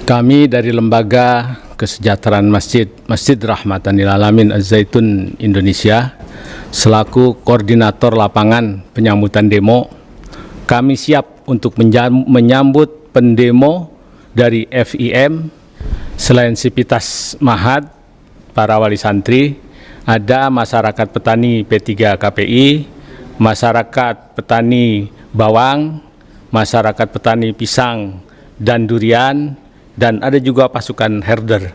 Kami dari Lembaga Kesejahteraan Masjid Rahmatan lil Alamin Az-Zaitun Indonesia selaku koordinator lapangan penyambutan demo, kami siap untuk menyambut pendemo dari FIM. Selain Sivitas Mahat, para wali santri, ada masyarakat petani P3 KPI, masyarakat petani bawang, masyarakat petani pisang dan durian, dan ada juga pasukan herder.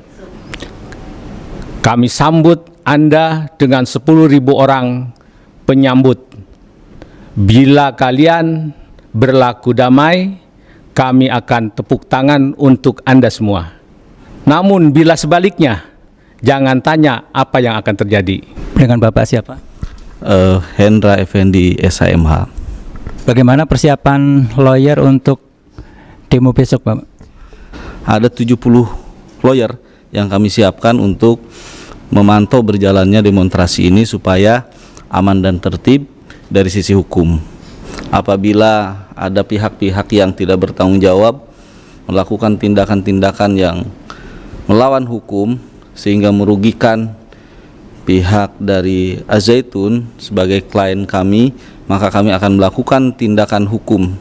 Kami sambut Anda dengan 10.000 orang penyambut. Bila kalian berlaku damai, kami akan tepuk tangan untuk Anda semua. Namun bila sebaliknya, jangan tanya apa yang akan terjadi. Dengan Bapak siapa? Hendra Effendi SHMH. Bagaimana persiapan lawyer untuk demo besok, Bapak? Ada 70 lawyer yang kami siapkan untuk memantau berjalannya demonstrasi ini supaya aman dan tertib dari sisi hukum. Apabila ada pihak-pihak yang tidak bertanggung jawab melakukan tindakan-tindakan yang melawan hukum sehingga merugikan pihak dari Az-Zaitun sebagai klien kami, maka kami akan melakukan tindakan hukum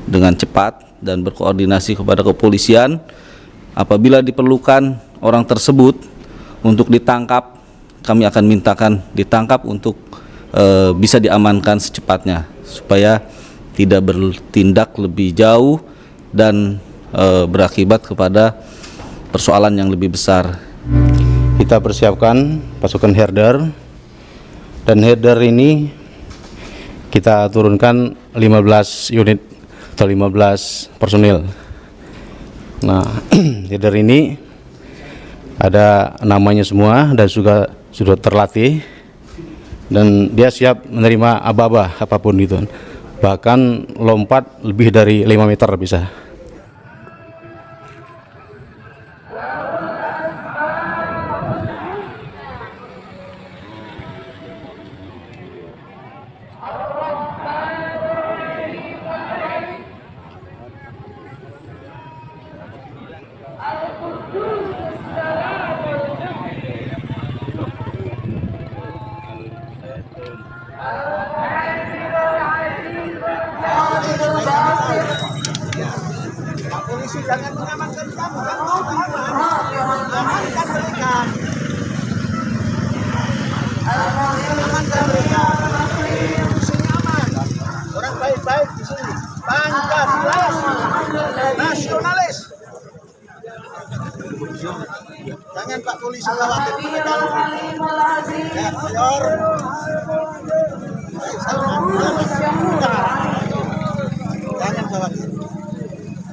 dengan cepat dan berkoordinasi kepada kepolisian. Apabila diperlukan orang tersebut untuk ditangkap, kami akan mintakan ditangkap untuk bisa diamankan secepatnya supaya tidak bertindak lebih jauh dan berakibat kepada persoalan yang lebih besar. Kita persiapkan pasukan herder, dan herder ini kita turunkan 15 unit atau 15 personil. Nah, herder ini ada namanya semua dan sudah terlatih, dan dia siap menerima aba-aba apapun gitu. Bahkan lompat lebih dari 5 meter bisa. Polisi jangan mengamankan kamu, amankan mereka. Amankan mereka. Di sini aman. Orang baik-baik di sini. Pancasila, nasionalis. Jangan Pak Polisi khawatir mereka. Ya, mayor. Jangan khawatir.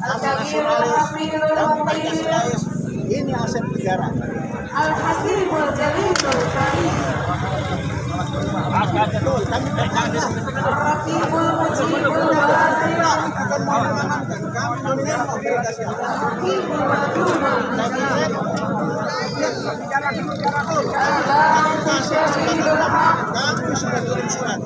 Kamu nasionalis, kamu Pancasilais, ini aset negara. Kami sudah kirim surat.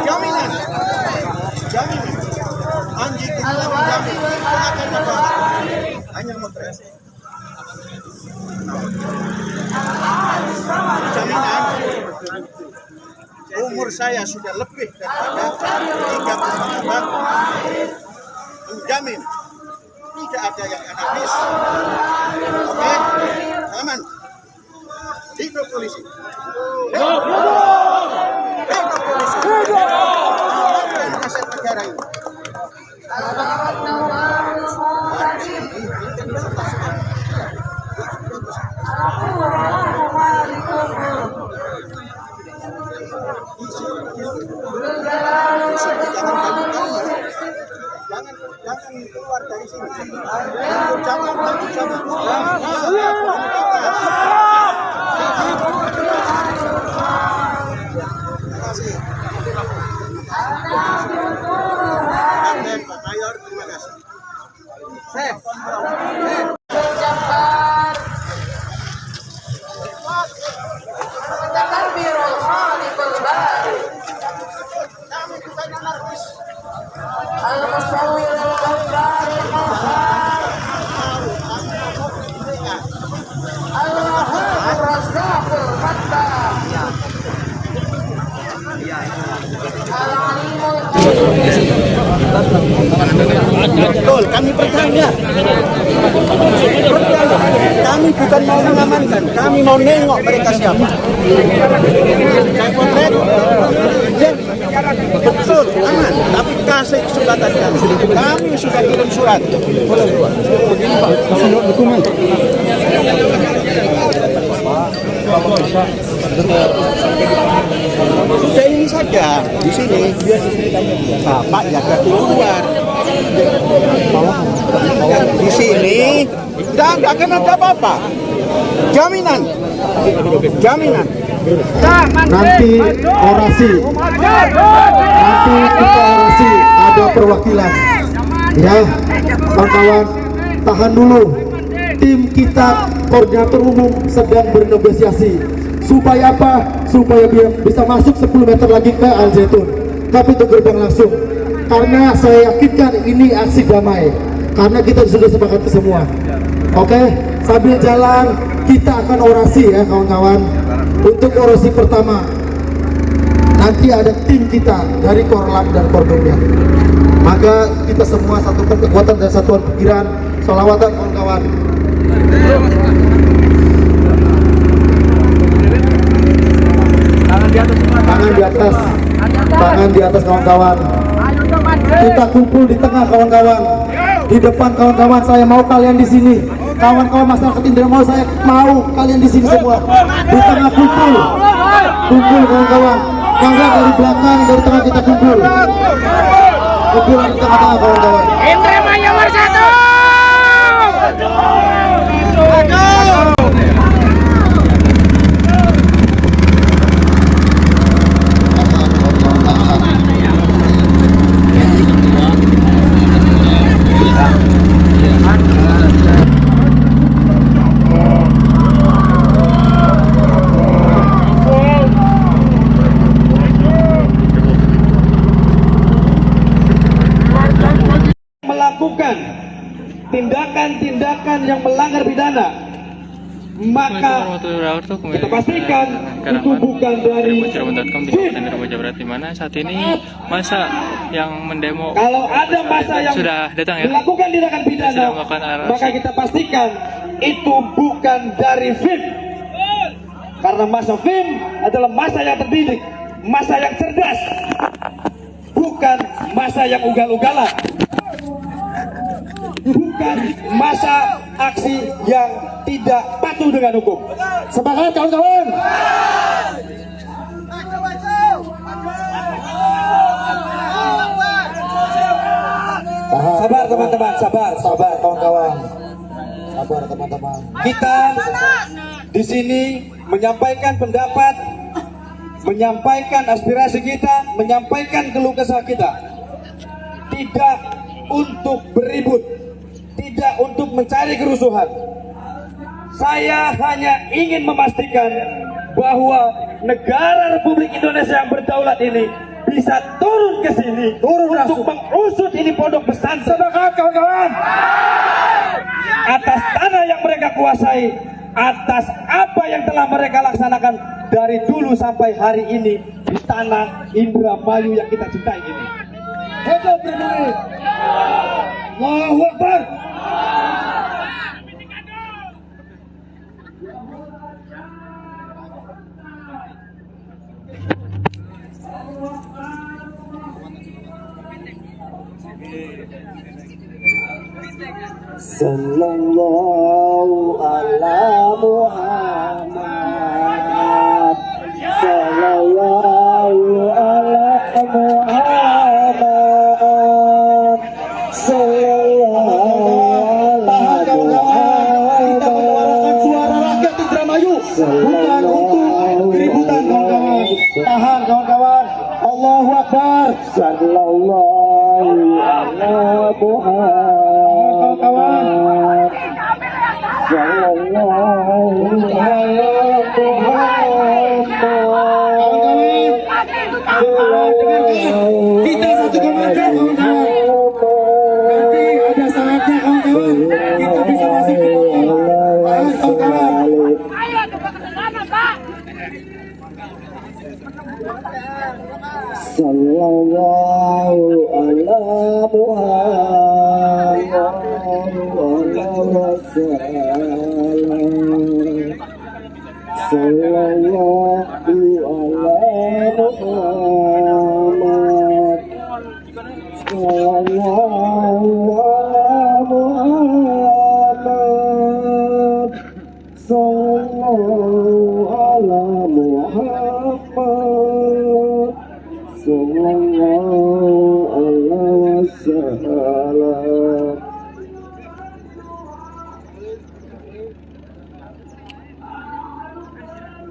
Jaminan anjing itu menjamin akan apa? Hanya memotret. Jaminan umur saya sudah lebih daripada 35 tahun. Menjamin tidak ada yang anarkis. Oke, aman. Hidup polisi. Hidup polisi. Amankan aset negara ini. Jangan keluar dari sini. Jangan. Terima kasih. Mayor, terima kasih. Betul, kami percaya. Kami bukan mau mengamankan, kami mau nengok mereka siapa. Saya potret, betul, aman. Tapi kasih kesempatan kami. Kami sudah kirim surat. Sudah ini saja di sini. Bapak jaga keluar. Di sini dan nggak akan ada apa-apa. Jaminan. Nanti orasi, kita orasi, ada perwakilan. Ya, kawan-kawan, tahan dulu. Tim kita koordinator umum sedang bernegosiasi. Supaya apa? Supaya bisa masuk 10 meter lagi ke Al Zaitun. Tapi itu gerbang langsung. Karena saya yakinkan ini aksi damai. Karena kita sudah sepakat semua. Oke, sambil jalan kita akan orasi ya kawan-kawan. Untuk orasi pertama, nanti ada tim kita dari Korlam dan Kordobnya. Maka kita semua satukan kekuatan dan satuan pikiran. Sholawatan kawan-kawan. Tangan di atas kawan-kawan. Kita kumpul di tengah kawan-kawan. Di depan kawan-kawan, saya mau kalian di sini. Kawan-kawan masyarakat Indra mau saya mau kalian di sini semua. Di tengah kumpul kawan-kawan. Bangga dari belakang, dari tengah kita kumpul. Kumpul di tengah-tengah kawan-kawan. Indramayu bersatu. Melakukan tindakan-tindakan yang melanggar pidana, maka kita pastikan itu bukan dari di mana saat ini masa yang mendemo. Kalau ada masa yang sudah datang ya, melakukan tindakan pidana, maka kita pastikan itu bukan dari FIM. Karena masa FIM adalah masa yang terdidik, masa yang cerdas, bukan masa yang ugal-ugalan, bukan masa aksi yang tidak patuh dengan hukum. Semangat kawan-kawan. Sabar teman-teman, sabar kawan-kawan. Sabar teman-teman. Kita di sini menyampaikan pendapat, menyampaikan aspirasi kita, menyampaikan keluh kesah kita. Tidak untuk beribut, tidak untuk mencari kerusuhan. Saya hanya ingin memastikan bahwa negara Republik Indonesia yang berdaulat ini bisa turun ke sini untuk mengusut ini pondok pesantren. Semangat kawan-kawan. Atas tanah yang mereka kuasai, atas apa yang telah mereka laksanakan dari dulu sampai hari ini di tanah Indramayu yang kita cintai ini. Hidup berdiri. Allahu Akbar. Sallallahu ala Muhammad. Sallallahu ala Muhammad. Sallallahu ala Muhammad. Suara rakyat Indramayu, bukan untuk keributan kawan-kawan. Tahan kawan-kawan. Allahu Akbar. Sallallahu ala Muhammad sallallahu kita satu komando nanti ada saatnya kawan-kawan kita bisa masuk ke sallallahu ala Muhammad sallallahu ala Muhammad sallallahu ala Muhammad sallallahu alaihi wasallam.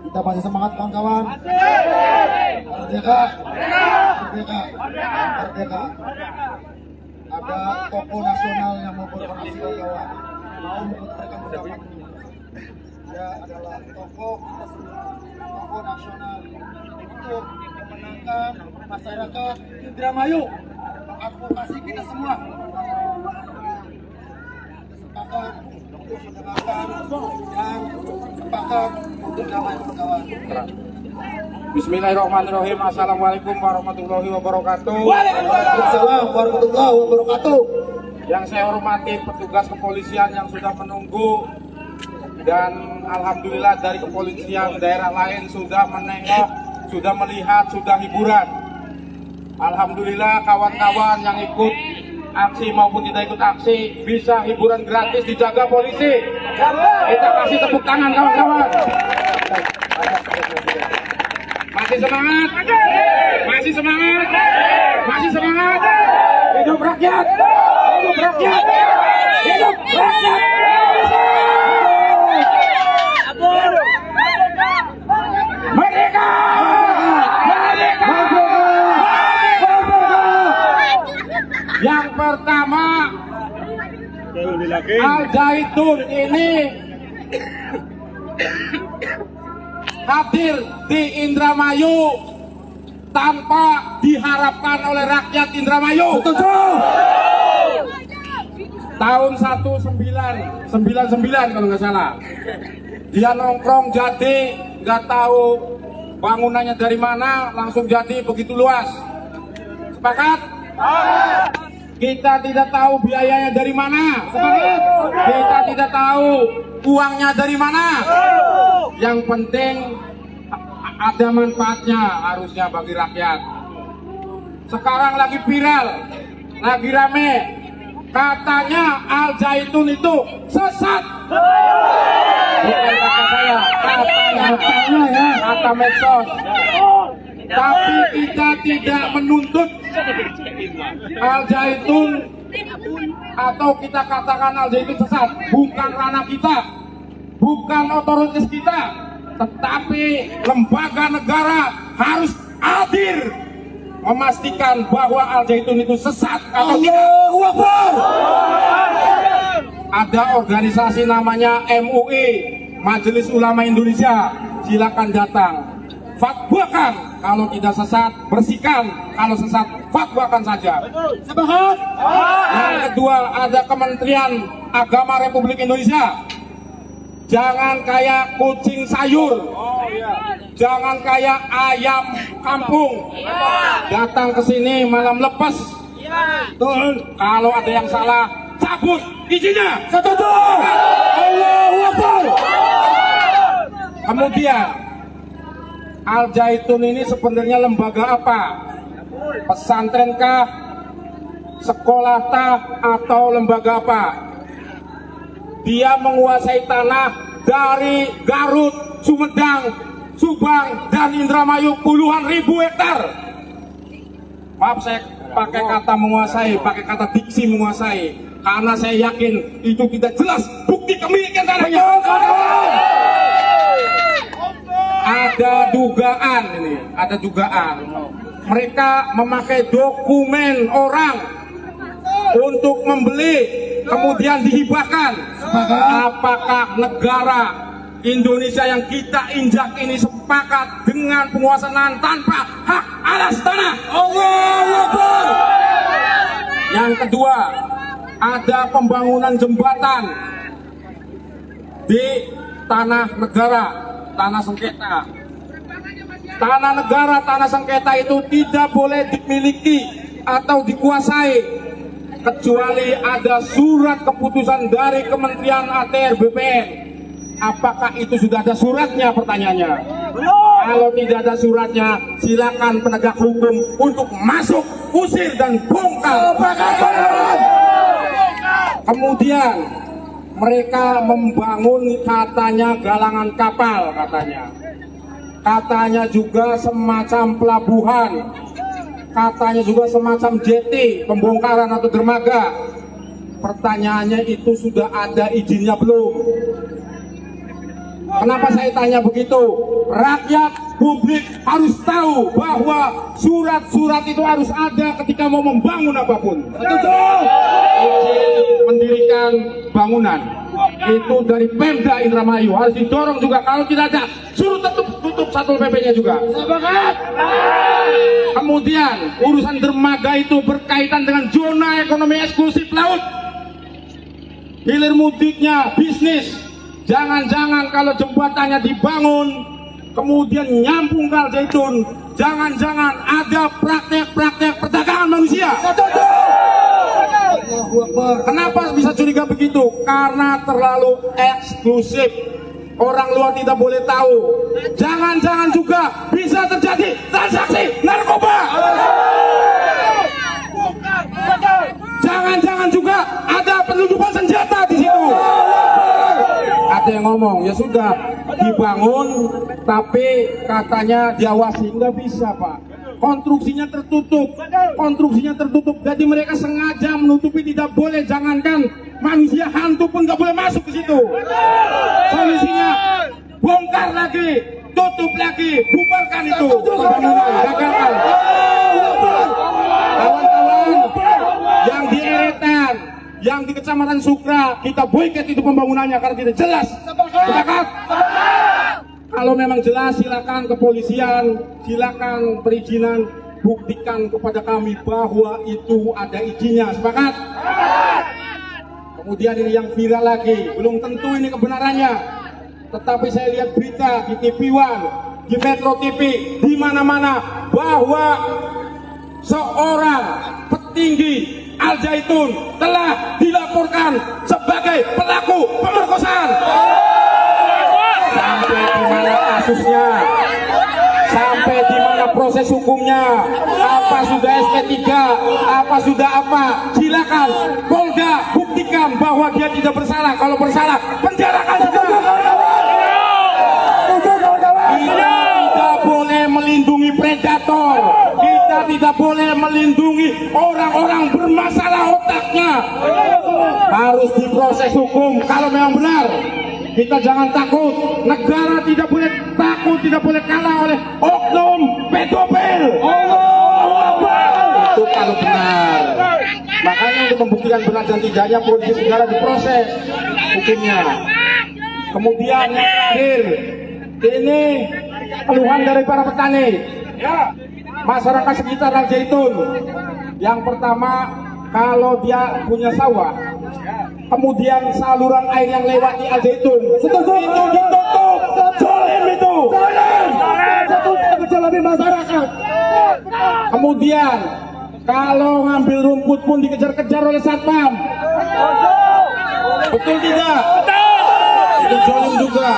Kita masih semangat kawan-kawan. Merdeka, merdeka, merdeka. Ada tokoh nasional yang mau beraksi kawan-kawan. Mau mengumpulkan pendapat. Dia adalah tokoh nasional untuk memenangkan masyarakat Indramayu, advokasi kita semua. Sepakat untuk mendengarkan dan sepakat untuk damai kawan. Bismillahirrahmanirrahim. Assalamualaikum warahmatullahi wabarakatuh. Waalaikumsalam warahmatullahi wabarakatuh. Yang saya hormati petugas kepolisian yang sudah menunggu, dan alhamdulillah dari kepolisian daerah lain sudah menengok, sudah melihat, sudah hiburan. Alhamdulillah kawan-kawan yang ikut aksi maupun tidak ikut aksi bisa hiburan gratis dijaga polisi. Kita kasih tepuk tangan kawan-kawan. Masih semangat? Masih semangat? Masih semangat? Hidup rakyat! Hidup rakyat! Hidup rakyat! Merdeka! Merdeka! Yang pertama, Al Zaitun ini hadir di Indramayu tanpa diharapkan oleh rakyat Indramayu. Setuju? Tahun 1999 kalau nggak salah. Dia nongkrong jadi, nggak tahu bangunannya dari mana, langsung jadi begitu luas. Sepakat? Kita tidak tahu biayanya dari mana. Sepakat? Kita tidak tahu uangnya dari mana. Yang penting ada manfaatnya harusnya bagi rakyat. Sekarang lagi viral, lagi rame. Katanya Al Zaitun itu sesat. Bukan kata saya, katanya ya, kata medsos. Tapi kita tidak menuntut Al Zaitun atau kita katakan Al Zaitun sesat. Bukan ranah kita, bukan otoritas kita, tetapi lembaga negara harus hadir memastikan bahwa Al Zaitun itu sesat atau tidak. Ada organisasi namanya MUI, Majelis Ulama Indonesia, silakan datang. Fatwakan kalau tidak sesat, bersihkan kalau sesat, fatwakan saja. Sepakat? Yang kedua, ada Kementerian Agama Republik Indonesia. Jangan kayak kucing sayur, jangan kayak ayam kampung, datang ke sini malam lepas. Tuh, kalau ada yang salah, cabut izinnya. Setuju? Allahu Akbar. Kemudian, Al Zaitun ini sebenarnya lembaga apa? Pesantren kah? Sekolah kah? Atau lembaga apa? Dia menguasai tanah dari Garut, Sumedang, Subang, dan Indramayu puluhan ribu hektar. Maaf, saya pakai kata menguasai, pakai kata diksi menguasai, karena saya yakin itu tidak jelas bukti kepemilikan tanahnya. Ada dugaan ini, ada dugaan. Mereka memakai dokumen orang untuk membeli kemudian dihibahkan. Apakah negara Indonesia yang kita injak ini sepakat dengan penguasaan lahan tanpa hak atas tanah? Allahu Akbar. Yang kedua, ada pembangunan jembatan di tanah negara, tanah sengketa. Tanah negara, tanah sengketa itu tidak boleh dimiliki atau dikuasai kecuali ada surat keputusan dari Kementerian ATR BPN. Apakah itu sudah ada suratnya, pertanyaannya? Kalau tidak ada suratnya, silakan penegak hukum untuk masuk, usir dan bongkar. Kemudian mereka membangun katanya galangan kapal, katanya juga semacam pelabuhan, katanya juga semacam jetty, pembongkaran atau dermaga. Pertanyaannya, itu sudah ada izinnya belum? Kenapa saya tanya begitu? Rakyat, publik harus tahu bahwa surat-surat itu harus ada ketika mau membangun apapun. Izin mendirikan bangunan itu dari Pemda Indramayu harus didorong juga. Kalau tidak ada, suruh tutup Satpol PP-nya juga. Kemudian urusan dermaga itu berkaitan dengan zona ekonomi eksklusif laut. Hilir mudiknya bisnis. Jangan-jangan kalau jembatannya dibangun kemudian nyambung ke Al Zaitun, jangan-jangan ada praktek-praktek perdagangan manusia. Kenapa bisa curiga begitu? Karena terlalu eksklusif, orang luar tidak boleh tahu. Jangan-jangan juga bisa terjadi transaksi narkoba. Jangan-jangan juga ada penyelundupan senjata di situ. Ada yang ngomong, ya sudah dibangun tapi katanya diawasi. Nggak bisa, Pak. Konstruksinya tertutup, jadi mereka sengaja menutupi, tidak boleh. Jangankan manusia, hantu pun nggak boleh masuk ke situ. Solusinya bongkar lagi, tutup lagi, bubarkan itu pembangunan, gagalkan. Kawan-kawan yang di Eretan, yang di Kecamatan Sukra, kita boycott itu pembangunannya karena tidak jelas. Sepakat? Kalau memang jelas, silakan kepolisian, silakan perizinan, buktikan kepada kami bahwa itu ada izinnya. Sepakat? Kemudian ini yang viral lagi, belum tentu ini kebenarannya, tetapi saya lihat berita di TV One, di Metro TV, di mana-mana bahwa seorang petinggi Al Zaitun telah dilaporkan sebagai pelaku pemerkosaan. Sampai di mana kasusnya? Sampai di mana proses hukumnya? Apa sudah SP3? Apa sudah apa? Silakan Polda buktikan bahwa dia tidak bersalah. Kalau bersalah, penjarakan saja. Kita tidak boleh melindungi predator. Kita tidak boleh melindungi orang-orang bermasalah otaknya. Harus diproses hukum kalau memang benar. Kita jangan takut. Negara tidak boleh takut, tidak boleh kalah oleh oknum pedofil. Itu kalau benar. Makanya untuk membuktikan benar dan tidaknya, polisi segera diproses hukumnya. Kemudian yang terakhir, ini keluhan dari para petani, masyarakat sekitar Al Zaitun. Yang pertama, kalau dia punya sawah, kemudian saluran air yang lewat di Al Zaitun itu ditutup, zolim itu, lebih masyarakat. Kemudian kalau ngambil rumput pun dikejar-kejar oleh satpam. Betul tidak? Itu zolim juga.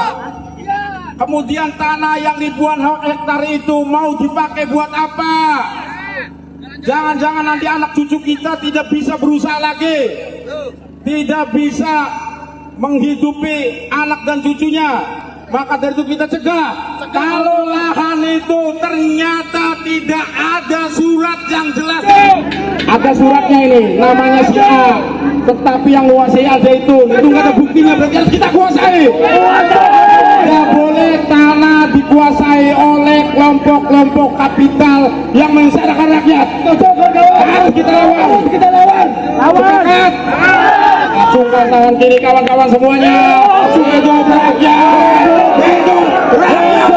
Kemudian tanah yang ribuan hektar itu mau dipakai buat apa? Jangan-jangan nanti anak cucu kita tidak bisa berusaha lagi, tidak bisa menghidupi anak dan cucunya. Maka dari itu kita cegah. Kalau lahan itu ternyata tidak ada surat yang jelas, ada suratnya ini, namanya si A, tetapi yang menguasai Al Zaitun itu nggak ada buktinya, berarti harus kita kuasai. Tidak boleh tanah dikuasai oleh kelompok-kelompok kapital yang menyengsarakan rakyat. Harus kita lawan. Sepakat. Acungkan tangan kiri kawan-kawan semuanya. Hidup rakyat. Hidup rakyat.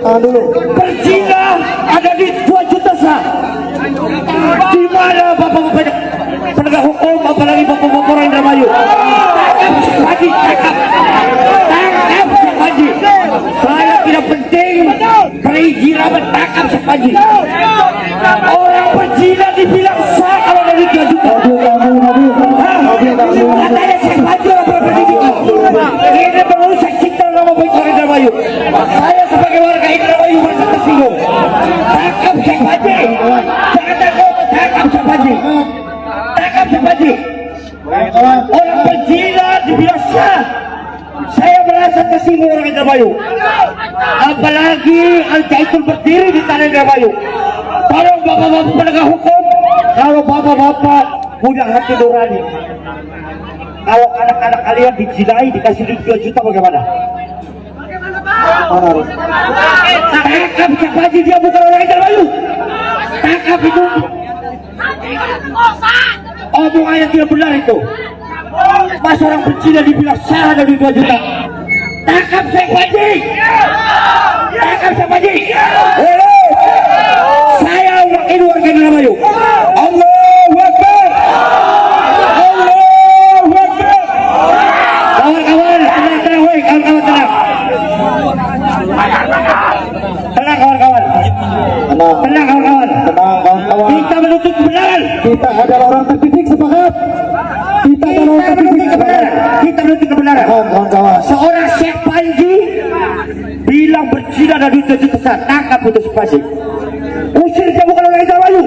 Berzina ada di 2 juta sah. Di mana bapak-bapak penegak hukum, apalagi bapak-bapak orang Indramayu? Tangkap Syekh Panji, tangkap Syekh Panji. Saya tidak penting perizinan, tangkap Syekh Panji. Orang berzina dibilang sah kalau dari 2 juta. Katanya Syekh Panji orang berpendidikan. Ini merusak citra nama baik orang Indramayu. Saya sebagai warga Indramayu merasa tersinggung. Tangkap Syekh Panji. Jangan takut, tangkap Syekh Panji. Tangkap Syekh Panji. Orang berzina dibilang sah. Saya merasa tersinggung orang Indramayu. Apalagi Al-Zaitun berdiri di tanah Indramayu. Tolong bapak-bapak penegak hukum, kalau bapak-bapak punya hati nurani, kalau anak-anak kalian dizinai dikasih 2 juta bagaimana? Tangkap Syekh Panji, dia bukan orang Indramayu. Tangkap itu. Omongan yang tidak benar itu. Mas orang berzina dibilang sah dari 2 juta. Tangkap Syekh Panji. Tangkap Syekh Panji. Saya wakil warga Indramayu. Allahu Akbar. Allahu Akbar. Kawan-kawan, tenang, woi, kawan-kawan tenang. Tenang kawan-kawan. Tenang kawan-kawan. Kita menuntut kebenaran. Kita adalah orang terdidik, sepakat. Kita adalah orang terdidik, sepakat. Kita menuntut kebenaran. Kawan-kawan. Seorang Syekh Panji bilang berzina dari 2 juta sah. Tangkap untuk Syekh Panji. Usir dia, bukan orang Indramayu.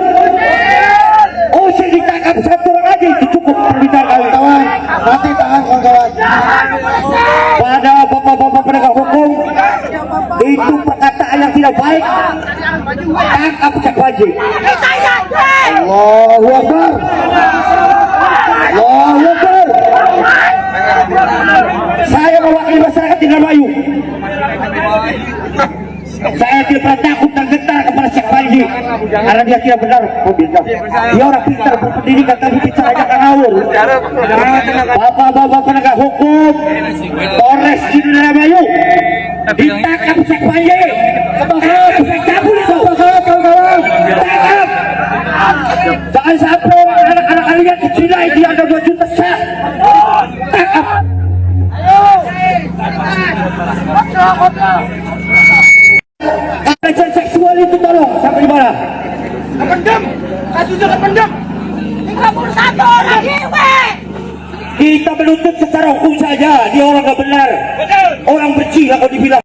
Usir, ditangkap 1 orang aja itu cukup permintaan kawan-kawan. Nanti tahan kawan-kawan. Pada bapak-bapak penegak hukum, itu perkataan yang tidak baik. Tangkap Syekh Panji. Allahu Akbar. Allahu Akbar. Saya mewakili masyarakat Indramayu. Saya tidak pernah takut dan gentar kepada Syekh Panji karena dia tidak benar. Dia orang pintar, berpendidikan, tapi bicaranya kan ngawur. Bapak-bapak penegak hukum, Polres Indramayu, ditangkap Syekh Panji. Sepakat, cabul itu. Sepakat, kawan-kawan. Tangkap. Jangan sampai anak-anak kalian dicinai dia ada 2 juta sah. Tangkap. Pelecehan seksual itu tolong sampai di mana? Kependam, kasusnya kependam. 31 orang hiwe. Kita menuntut secara hukum saja, dia orang gak benar. Orang berzina kalau dibilang